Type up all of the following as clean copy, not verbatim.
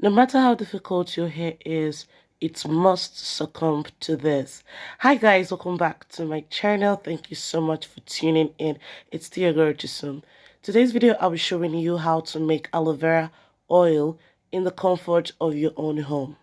No matter how difficult your hair is, it must succumb to this. Hi guys, welcome back to my channel. Thank you so much for tuning in. It's the girl Chisum. Today's video I'll be showing you how to make aloe vera oil in the comfort of your own home.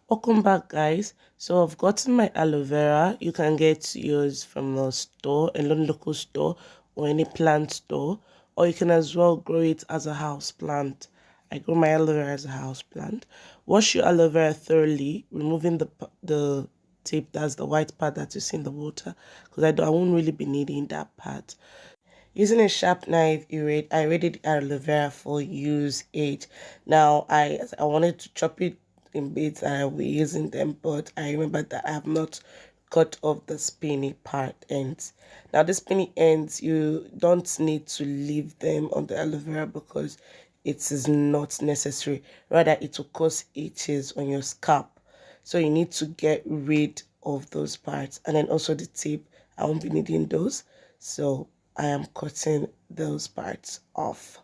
Welcome back guys. So I've gotten my aloe vera. You can get yours from a store, a local store or any plant store, or you can as well grow it as a house plant. I grow my aloe vera as a house plant. Wash your aloe vera thoroughly, removing the tip, that's the white part that you see in the water, because I won't really be needing that part. Using a sharp knife, I rated aloe vera for use 8. Now I wanted to chop it in bits and I'll be using them, but I remember that I have not cut off the spiny part ends. Now the spiny ends, you don't need to leave them on the aloe vera because it is not necessary. Rather, it will cause itches on your scalp. So you need to get rid of those parts. And then also the tip, I won't be needing those. So I am cutting those parts off.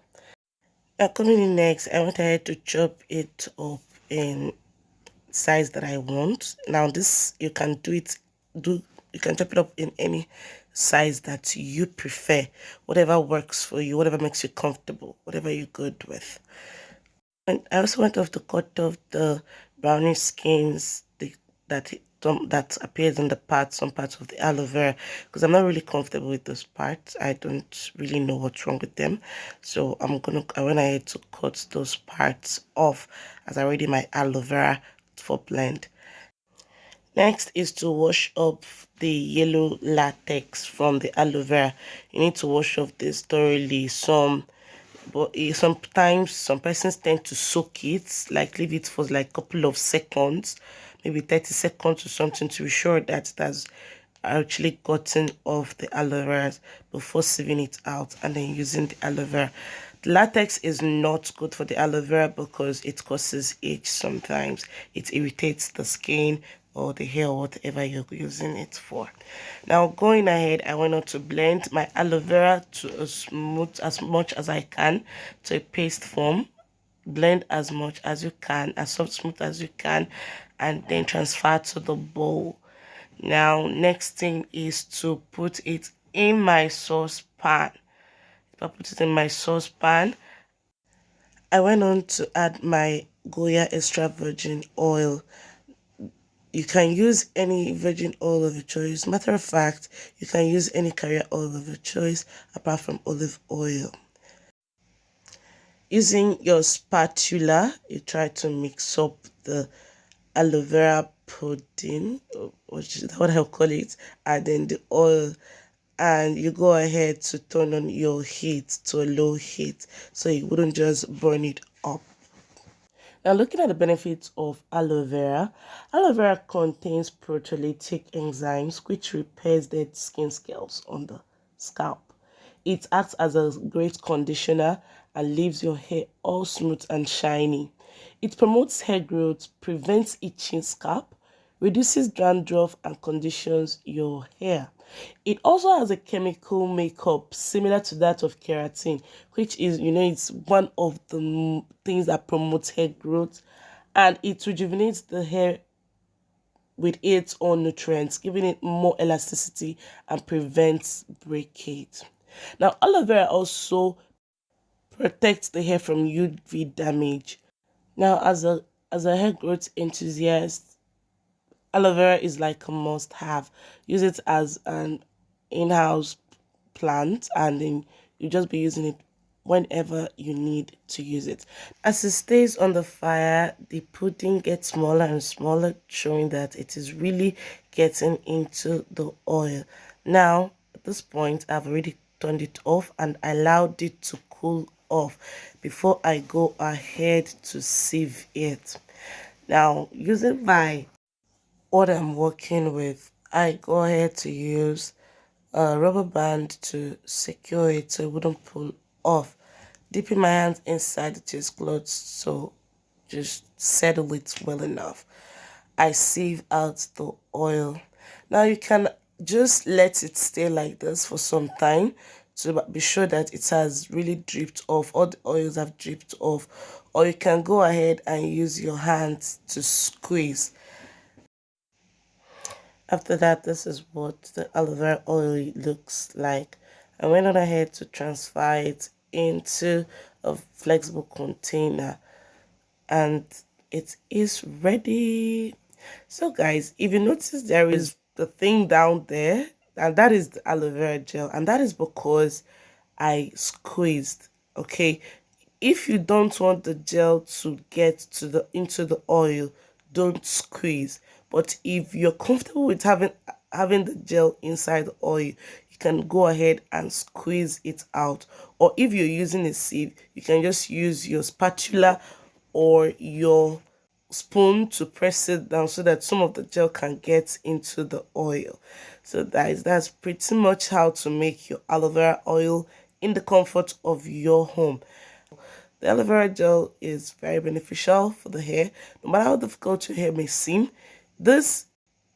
Now coming in next, I wanted to chop it up in size that I want. Now this, you can you can chop it up in any size that you prefer, whatever works for you, whatever makes you comfortable, whatever you're good with. And I also want to cut off the brownish skins that appears in some parts of the aloe vera, because I'm not really comfortable with those parts. I don't really know what's wrong with them, so I went ahead to cut those parts off as I ready my aloe vera for blend. Next is to wash off the yellow latex from the aloe vera. You need to wash off this thoroughly. Sometimes some persons tend to soak it, like leave it for like a couple of seconds, maybe 30 seconds or something, to be sure that it has actually gotten off the aloe vera before sieving it out and then using the aloe vera. The latex is not good for the aloe vera because it causes itch sometimes. It irritates the skin or the hair or whatever you're using it for. Now going ahead, I want to blend my aloe vera to as much as I can to a paste form. Blend as much as you can, as smooth as you can, and then transfer to the bowl. Now next thing is to put it in my saucepan. If I put it in my saucepan, I went on to add my Goya extra virgin oil. You can use any virgin oil of your choice. Matter of fact, you can use any carrier oil of your choice apart from olive oil. Using your spatula, you try to mix up the aloe vera pudding, which is what I'll call it, and then the oil, and you go ahead to turn on your heat to a low heat so you wouldn't just burn it up. Now looking at the benefits of aloe vera contains proteolytic enzymes which repairs dead skin cells on the scalp. It acts as a great conditioner and leaves your hair all smooth and shiny. It promotes hair growth, prevents itching scalp, reduces dandruff and conditions your hair. It also has a chemical makeup similar to that of keratin, which is, it's one of the things that promotes hair growth, and it rejuvenates the hair with its own nutrients, giving it more elasticity and prevents breakage. Now, aloe vera also protects the hair from UV damage. Now, as a hair growth enthusiast, aloe vera is like a must-have. Use it as an in-house plant, and then you just be using it whenever you need to use it. As it stays on the fire, the pudding gets smaller and smaller, showing that it is really getting into the oil. Now, at this point, I've already turned it off and allowed it to cool off before I go ahead to sieve it. Now, using what I'm working with, I go ahead to use a rubber band to secure it so it wouldn't pull off. Dipping my hands inside the cheesecloth so just settle it well enough. I sieve out the oil. Now you can just let it stay like this for some time to be sure that it has really dripped off, all the oils have dripped off. Or you can go ahead and use your hands to squeeze. After that, this is what the aloe vera oil looks like. I went on ahead to transfer it into a flexible container, and it is ready. So guys, if you notice, there is the thing down there, and that is the aloe vera gel, and that is because I squeezed. Okay, if you don't want the gel to get to the into the oil, don't squeeze. But if you're comfortable with having the gel inside the oil, you can go ahead and squeeze it out. Or if you're using a sieve, you can just use your spatula or your spoon to press it down so that some of the gel can get into the oil. So guys, that's pretty much how to make your aloe vera oil in the comfort of your home. The aloe vera gel is very beneficial for the hair. No matter how difficult your hair may seem, this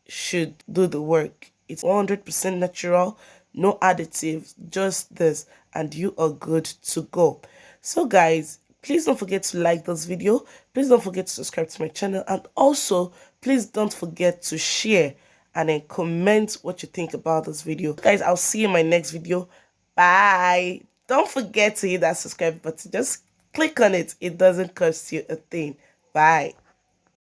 should do the work. It's 100% natural, no additives, just this, and you are good to go. So guys, please don't forget to like this video. Please don't forget to subscribe to my channel, and also please don't forget to share and then comment what you think about this video. Guys, I'll see you in my next video. Bye. Don't forget to hit that subscribe button. Just click on it. It doesn't cost you a thing. Bye.